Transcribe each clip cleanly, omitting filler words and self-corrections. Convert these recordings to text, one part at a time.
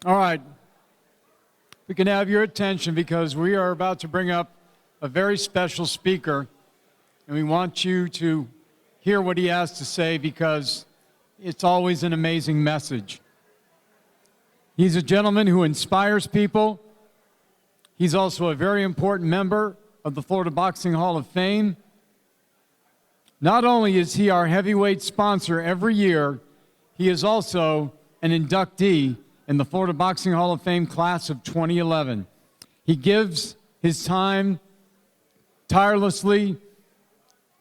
All right. We can have your attention because we are about to bring up a very special speaker, and we want you to hear what he has to say because it's always an amazing message. He's a gentleman who inspires people. He's also a very important member of the Florida Boxing Hall of Fame. Not only is he our heavyweight sponsor every year, he is also an inductee in the Florida Boxing Hall of Fame class of 2011. He gives his time tirelessly,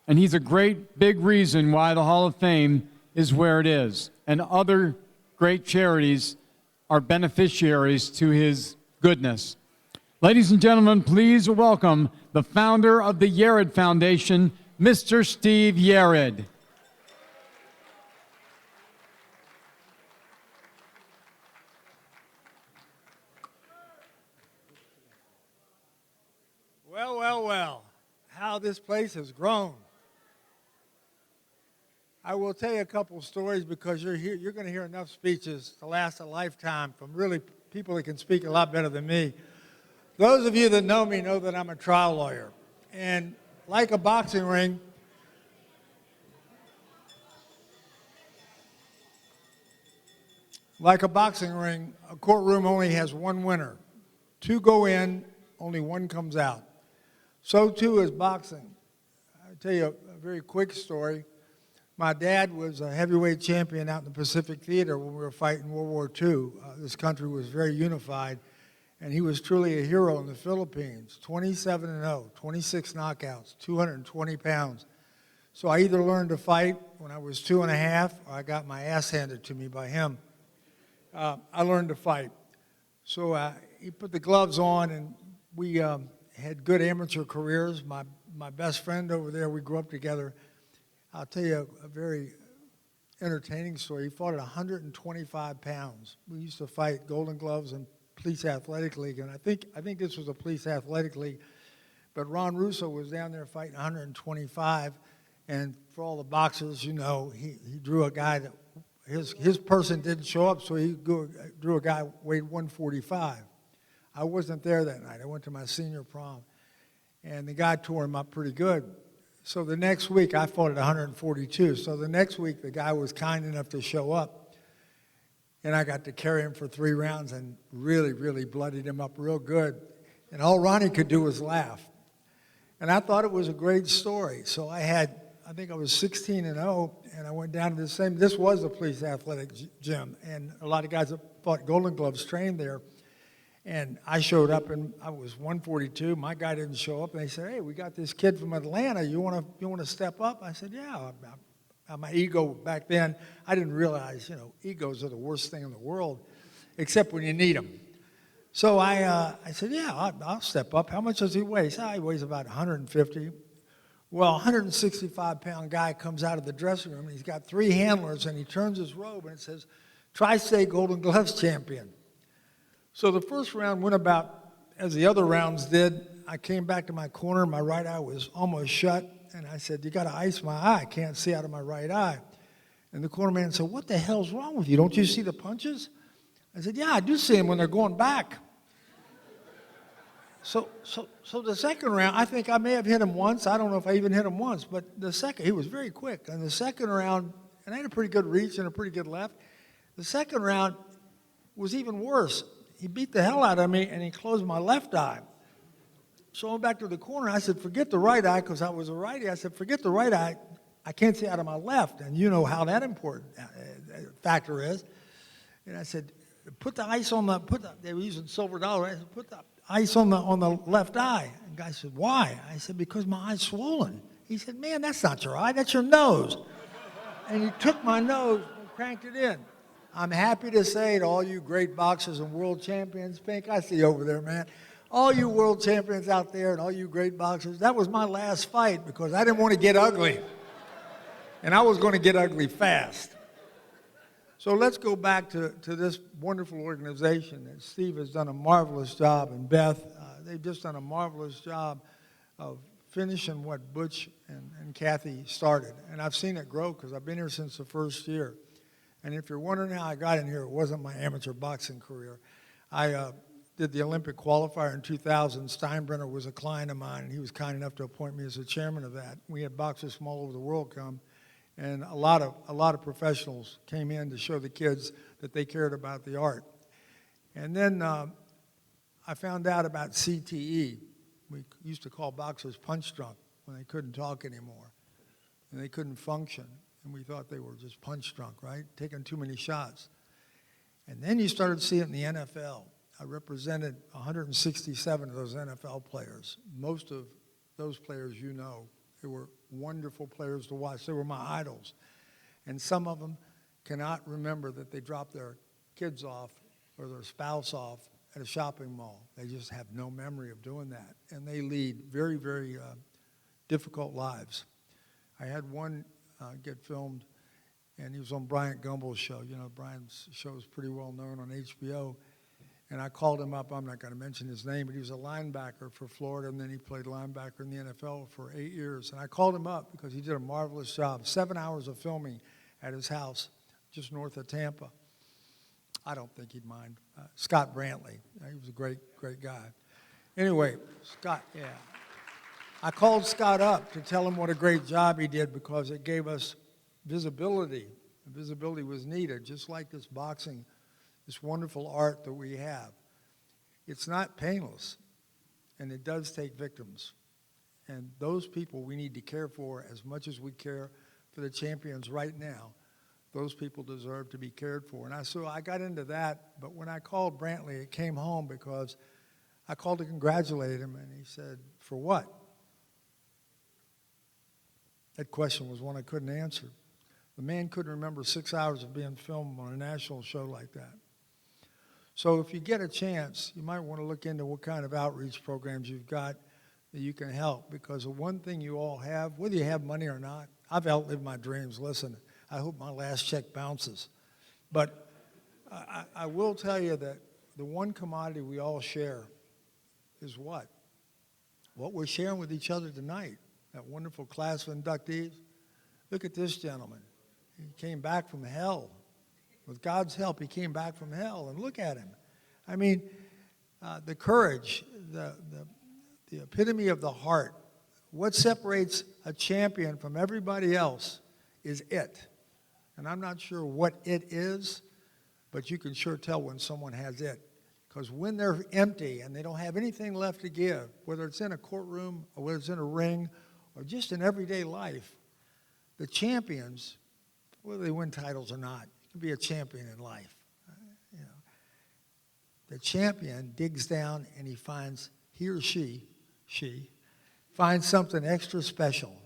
and he's a great big reason why the Hall of Fame is where it is. And other great charities are beneficiaries to his goodness. Ladies and gentlemen, please welcome the founder of the Yerrid Foundation, Mr. Steve Yerrid. Well, how this place has grown. I will tell you a couple stories because you're going to hear enough speeches to last a lifetime from really people that can speak a lot better than me. Those of you that know me know that I'm a trial lawyer. And like a boxing ring, a courtroom only has one winner. Two go in, only one comes out. So too is boxing. I'll tell you a very quick story. My dad was a heavyweight champion out in the Pacific Theater when we were fighting World War II. This country was very unified, and he was truly a hero in the Philippines. 27-0, 26 knockouts, 220 pounds. So I either learned to fight when I was 2.5, or I got my ass handed to me by him. I learned to fight. So he put the gloves on, and we had good amateur careers. My best friend over there, we grew up together. I'll tell you a very entertaining story. He fought at 125 pounds. We used to fight Golden Gloves and Police Athletic League, and I think this was a Police Athletic League. But Ron Russo was down there fighting 125, and for all the boxers, you know, he drew a guy that his person didn't show up, so he drew a guy weighed 145. I wasn't there that night. I went to my senior prom, and the guy tore him up pretty good. So the next week, I fought at 142. So the next week, the guy was kind enough to show up, and I got to carry him for 3 rounds and really, really bloodied him up real good. And all Ronnie could do was laugh. And I thought it was a great story. So I think I was 16-0, and I went down to this was the police athletic gym, and a lot of guys that fought Golden Gloves trained there. And I showed up, and I was 142. My guy didn't show up, and they said, "Hey, we got this kid from Atlanta. You want to step up?" I said, "Yeah." My ego back then, I didn't realize, egos are the worst thing in the world, except when you need them. So I said, "Yeah, I'll step up." How much does he weigh? He said, he weighs about 150. Well, a 165-pound guy comes out of the dressing room, and he's got 3 handlers, and he turns his robe, and it says, "Tri-State Golden Gloves Champion." So the first round went about as the other rounds did. I came back to my corner. My right eye was almost shut. And I said, "You got to ice my eye. I can't see out of my right eye." And the corner man said, "What the hell's wrong with you? Don't you see the punches?" I said, "Yeah, I do see them when they're going back." So the second round, I think I may have hit him once. I don't know if I even hit him once. But he was very quick. And the second round, and I had a pretty good reach and a pretty good left. The second round was even worse. He beat the hell out of me, and he closed my left eye. So I went back to the corner. I said, "Forget the right eye," because I was a righty. I said, "Forget the right eye. I can't see out of my left." And you know how that important factor is. And I said, "Put the ice on they were using silver dollar. I said, "Put the ice on the left eye." And the guy said, "Why?" I said, "Because my eye's swollen." He said, "Man, that's not your eye. That's your nose." And he took my nose and cranked it in. I'm happy to say to all you great boxers and world champions, Pink, I see you over there, man. All you world champions out there and all you great boxers, that was my last fight because I didn't want to get ugly. And I was going to get ugly fast. So let's go back to this wonderful organization. And Steve has done a marvelous job, and Beth, they've just done a marvelous job of finishing what Butch and Kathy started. And I've seen it grow because I've been here since the first year. And if you're wondering how I got in here, it wasn't my amateur boxing career. I did the Olympic qualifier in 2000. Steinbrenner was a client of mine, and he was kind enough to appoint me as the chairman of that. We had boxers from all over the world come, and a lot of professionals came in to show the kids that they cared about the art. And then I found out about CTE. We used to call boxers punch drunk when they couldn't talk anymore and they couldn't function. And we thought they were just punch drunk, right? Taking too many shots. And then you started to see it in the NFL. I represented 167 of those NFL players. Most of those players you know. They were wonderful players to watch. They were my idols. And some of them cannot remember that they dropped their kids off or their spouse off at a shopping mall. They just have no memory of doing that. And they lead very, very difficult lives. I had one get filmed, and he was on Bryant Gumbel's show. You know, Bryant's show is pretty well known on HBO. And I called him up. I'm not going to mention his name, but he was a linebacker for Florida, and then he played linebacker in the NFL for 8 years. And I called him up because he did a marvelous job. 7 hours of filming at his house just north of Tampa. I don't think he'd mind. Scott Brantley. He was a great, great guy. Anyway, Scott, yeah. I called Scott up to tell him what a great job he did because it gave us visibility. Visibility was needed, just like this boxing, this wonderful art that we have. It's not painless, and it does take victims. And those people we need to care for as much as we care for the champions right now. Those people deserve to be cared for. And so I got into that, but when I called Brantley, it came home because I called to congratulate him, and he said, "For what?" That question was one I couldn't answer. The man couldn't remember 6 hours of being filmed on a national show like that. So if you get a chance, you might want to look into what kind of outreach programs you've got that you can help, because the one thing you all have, whether you have money or not, I've outlived my dreams. Listen, I hope my last check bounces. But I will tell you that the one commodity we all share is what? What we're sharing with each other tonight. That wonderful class of inductees. Look at this gentleman. He came back from hell. With God's help, he came back from hell. And look at him. I mean, the courage, the epitome of the heart. What separates a champion from everybody else is it. And I'm not sure what it is, but you can sure tell when someone has it. Because when they're empty and they don't have anything left to give, whether it's in a courtroom or whether it's in a ring or just in everyday life, the champions, whether they win titles or not, you can be a champion in life. You know, the champion digs down and he or she finds something extra special.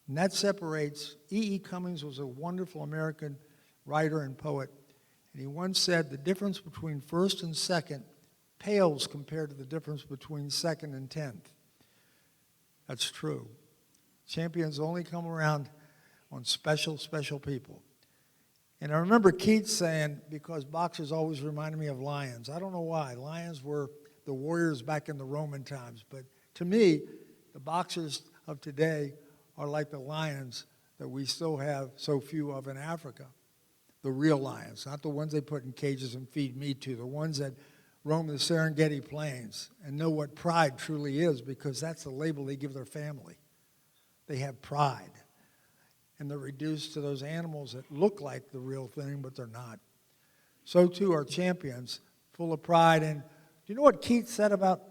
And that separates. E.E. Cummings was a wonderful American writer and poet. And he once said, the difference between first and second pales compared to the difference between second and 10th. That's true. Champions only come around on special, special people. And I remember Keats saying, because boxers always reminded me of lions. I don't know why. Lions were the warriors back in the Roman times. But to me, the boxers of today are like the lions that we still have so few of in Africa. The real lions, not the ones they put in cages and feed meat to, the ones that roam the Serengeti plains and know what pride truly is, because that's the label they give their family. They have pride. And they're reduced to those animals that look like the real thing, but they're not. So too are champions, full of pride. And do you know what Keats said about,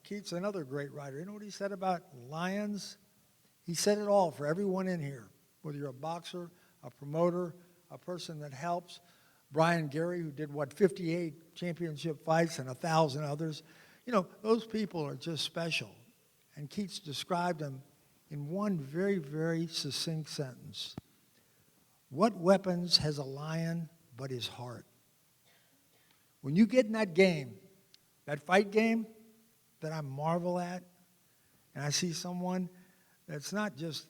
Keats, another great writer, you know what he said about lions? He said it all for everyone in here, whether you're a boxer, a promoter, a person that helps. Brian Gary, who did, 58 championship fights and 1,000 others. You know, those people are just special. And Keats described them in one very, very succinct sentence. What weapons has a lion but his heart? When you get in that game, that fight game that I marvel at, and I see someone that's not just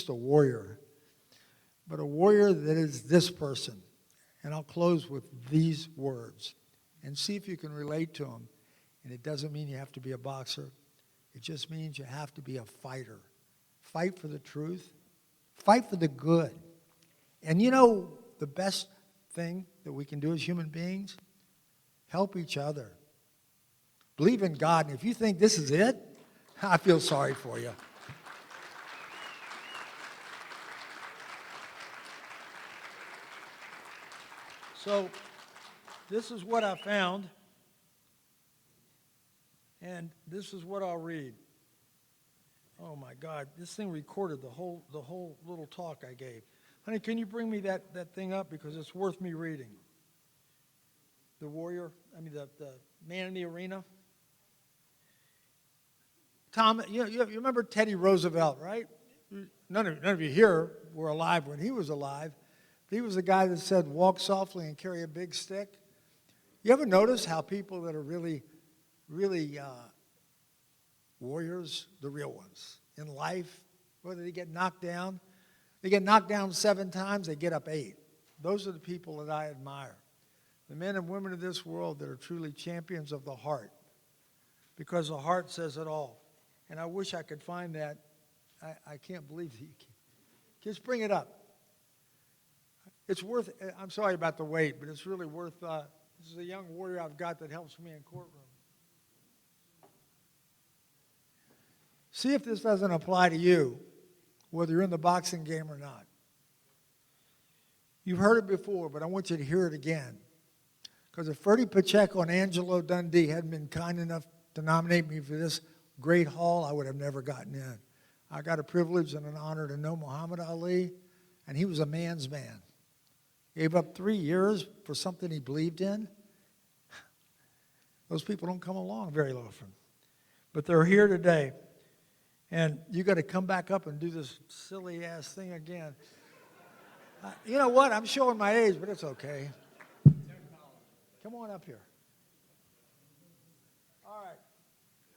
a warrior, but a warrior that is this person. And I'll close with these words and see if you can relate to them. And it doesn't mean you have to be a boxer. It just means you have to be a fighter. Fight for the truth. Fight for the good. And you know the best thing that we can do as human beings? Help each other. Believe in God, and if you think this is it, I feel sorry for you. So, this is what I found, and this is what I'll read. Oh my God, this thing recorded the whole little talk I gave. Honey, can you bring me that thing up, because it's worth me reading. The man in the arena. Tom, you remember Teddy Roosevelt, right? None of you here were alive when he was alive. He was the guy that said, walk softly and carry a big stick. You ever notice how people that are really warriors, the real ones, in life, whether they get knocked down 7 times, they get up 8. Those are the people that I admire. The men and women of this world that are truly champions of the heart, because the heart says it all. And I wish I could find that. I can't believe you. Just bring it up. It's worth, I'm sorry about the wait, but it's really worth, this is a young warrior I've got that helps me in courtroom. See if this doesn't apply to you, whether you're in the boxing game or not. You've heard it before, but I want you to hear it again. Because if Freddie Pacheco and Angelo Dundee hadn't been kind enough to nominate me for this great hall, I would have never gotten in. I got a privilege and an honor to know Muhammad Ali, and he was a man's man. Gave up 3 years for something he believed in. Those people don't come along very often. But they're here today. And you got to come back up and do this silly-ass thing again. You know what? I'm showing my age, but it's okay. Come on up here. All right.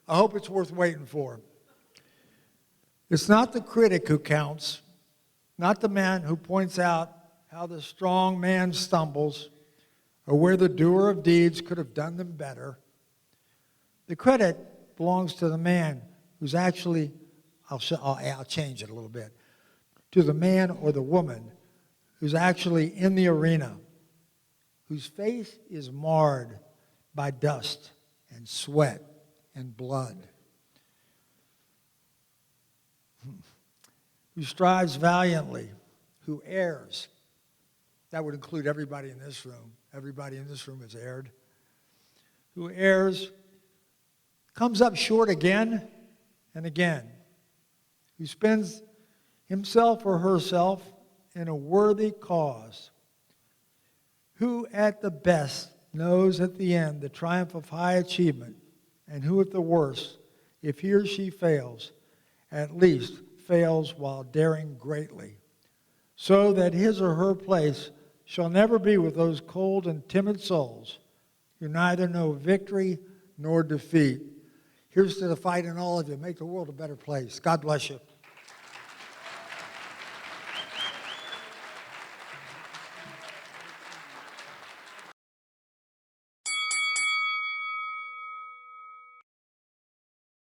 I hope it's worth waiting for. It's not the critic who counts, not the man who points out how the strong man stumbles or where the doer of deeds could have done them better. The credit belongs to the man who's actually, I'll change it a little bit, to the man or the woman who's actually in the arena, whose face is marred by dust and sweat and blood, who strives valiantly, who errs. That would include everybody in this room. Everybody in this room has erred. Who errs, comes up short again and again. Who spends himself or herself in a worthy cause. Who at the best knows at the end the triumph of high achievement, and who at the worst, if he or she fails, at least fails while daring greatly, so that his or her place shall never be with those cold and timid souls who neither know victory nor defeat. Here's to the fight in all of you. Make the world a better place. God bless you.